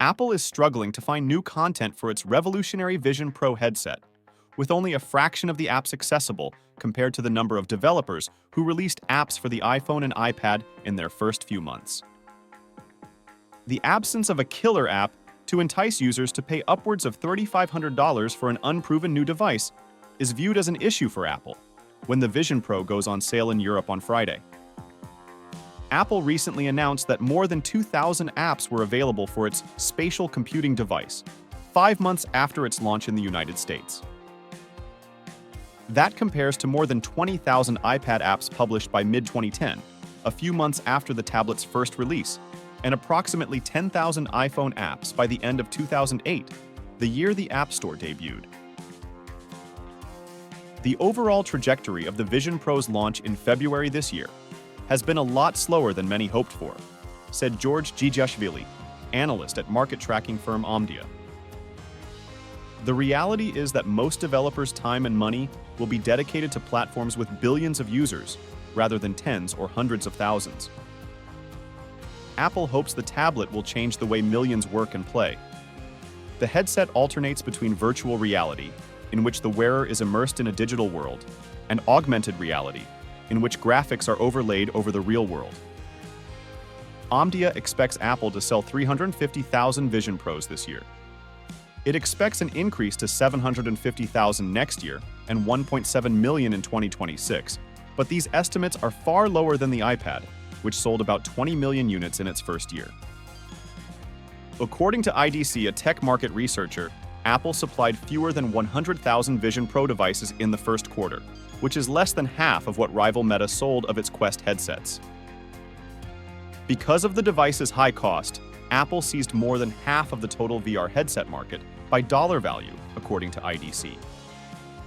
Apple is struggling to find new content for its revolutionary Vision Pro headset, with only a fraction of the apps accessible compared to the number of developers who released apps for the iPhone and iPad in their first few months. The absence of a killer app to entice users to pay upwards of $3,500 for an unproven new device is viewed as an issue for Apple when the Vision Pro goes on sale in Europe on Friday. Apple recently announced that more than 2,000 apps were available for its spatial computing device, 5 months after its launch in the United States. That compares to more than 20,000 iPad apps published by mid-2010, a few months after the tablet's first release, and approximately 10,000 iPhone apps by the end of 2008, the year the App Store debuted. The overall trajectory of the Vision Pro's launch in February this year has been a lot slower than many hoped for, said George Gijashvili, analyst at market tracking firm Omdia. The reality is that most developers' time and money will be dedicated to platforms with billions of users, rather than tens or hundreds of thousands. Apple hopes the tablet will change the way millions work and play. The headset alternates between virtual reality, in which the wearer is immersed in a digital world, and augmented reality, in which graphics are overlaid over the real world. Omdia expects Apple to sell 350,000 Vision Pros this year. It expects an increase to 750,000 next year and 1.7 million in 2026, but these estimates are far lower than the iPad, which sold about 20 million units in its first year. According to IDC, a tech market researcher, Apple supplied fewer than 100,000 Vision Pro devices in the first quarter, which is less than half of what rival Meta sold of its Quest headsets. Because of the device's high cost, Apple seized more than half of the total VR headset market by dollar value, according to IDC.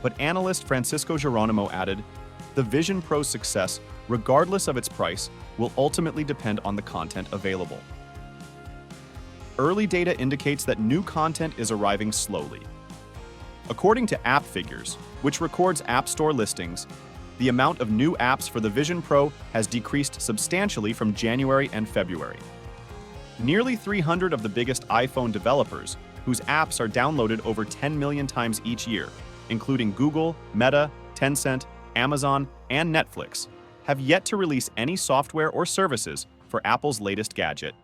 But analyst Francisco Geronimo added, the Vision Pro's success, regardless of its price, will ultimately depend on the content available. Early data indicates that new content is arriving slowly. According to App Figures, which records App Store listings, the amount of new apps for the Vision Pro has decreased substantially from January and February. Nearly 300 of the biggest iPhone developers, whose apps are downloaded over 10 million times each year, including Google, Meta, Tencent, Amazon, and Netflix, have yet to release any software or services for Apple's latest gadget.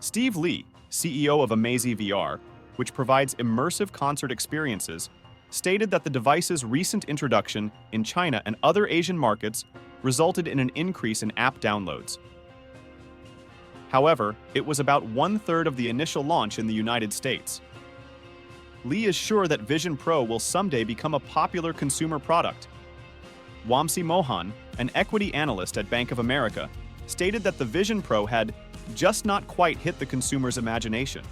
Steve Lee, CEO of Amazy VR, which provides immersive concert experiences, stated that the device's recent introduction in China and other Asian markets resulted in an increase in app downloads. However, it was about 1/3 of the initial launch in the United States. Lee is sure that Vision Pro will someday become a popular consumer product. Wamsi Mohan, an equity analyst at Bank of America, stated that the Vision Pro had just not quite hit the consumer's imagination.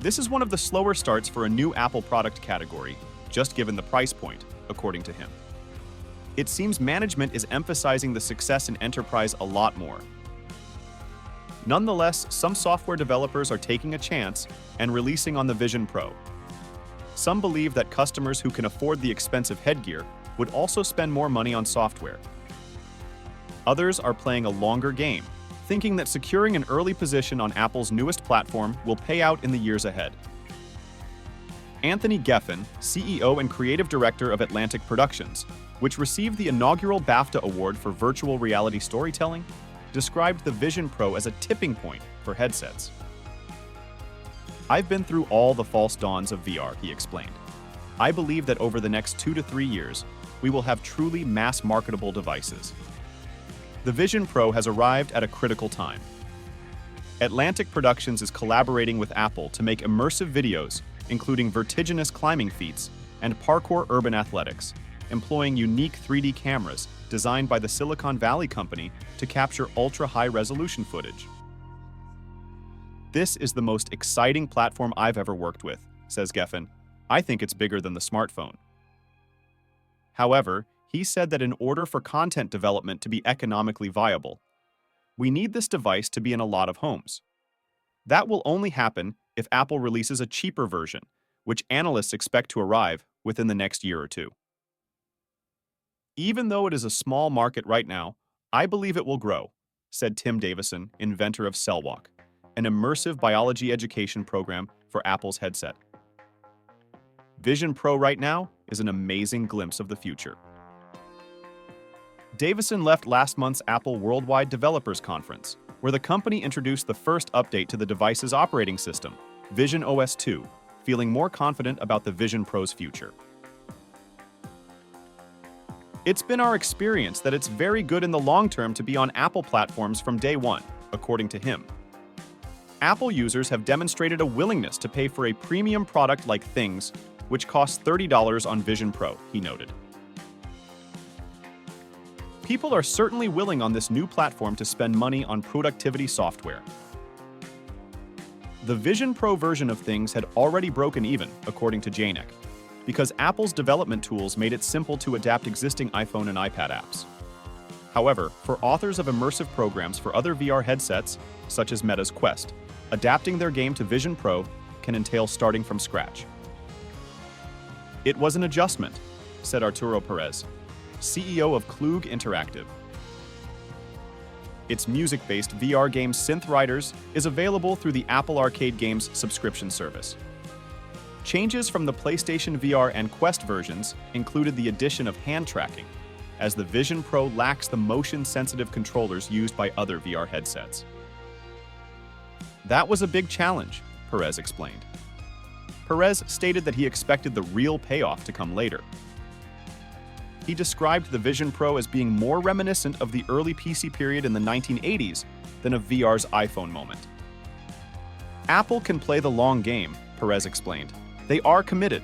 This is one of the slower starts for a new Apple product category, just given the price point, according to him. It seems management is emphasizing the success in enterprise a lot more. Nonetheless, some software developers are taking a chance and releasing on the Vision Pro. Some believe that customers who can afford the expensive headgear would also spend more money on software. Others are playing a longer game, thinking that securing an early position on Apple's newest platform will pay out in the years ahead. Anthony Geffen, CEO and creative director of Atlantic Productions, which received the inaugural BAFTA Award for virtual reality storytelling, described the Vision Pro as a tipping point for headsets. I've been through all the false dawns of VR, he explained. I believe that over the next 2 to 3 years, we will have truly mass-marketable devices. The Vision Pro has arrived at a critical time. Atlantic Productions is collaborating with Apple to make immersive videos, including vertiginous climbing feats and parkour urban athletics, employing unique 3D cameras designed by the Silicon Valley company to capture ultra-high-resolution footage. This is the most exciting platform I've ever worked with, says Geffen. I think it's bigger than the smartphone. However, he said that in order for content development to be economically viable, we need this device to be in a lot of homes. That will only happen if Apple releases a cheaper version, which analysts expect to arrive within the next year or two. Even though it is a small market right now, I believe it will grow, said Tim Davison, inventor of CellWalk. an immersive biology education program for Apple's headset. Vision Pro right now is an amazing glimpse of the future. Davison left last month's Apple Worldwide Developers Conference, where the company introduced the first update to the device's operating system, Vision OS 2, feeling more confident about the Vision Pro's future. It's been our experience that it's very good in the long term to be on Apple platforms from day one, according to him. Apple users have demonstrated a willingness to pay for a premium product like Things, which costs $30 on Vision Pro, he noted. People are certainly willing on this new platform to spend money on productivity software. The Vision Pro version of Things had already broken even, according to Janek, because Apple's development tools made it simple to adapt existing iPhone and iPad apps. However, for authors of immersive programs for other VR headsets, such as Meta's Quest, adapting their game to Vision Pro can entail starting from scratch. It was an adjustment, said Arturo Perez, CEO of Klug Interactive. Its music-based VR game Synth Riders is available through the Apple Arcade Games subscription service. Changes from the PlayStation VR and Quest versions included the addition of hand tracking, as the Vision Pro lacks the motion-sensitive controllers used by other VR headsets. That was a big challenge, Perez explained. Perez stated that he expected the real payoff to come later. He described the Vision Pro as being more reminiscent of the early PC period in the 1980s than of VR's iPhone moment. Apple can play the long game, Perez explained. They are committed,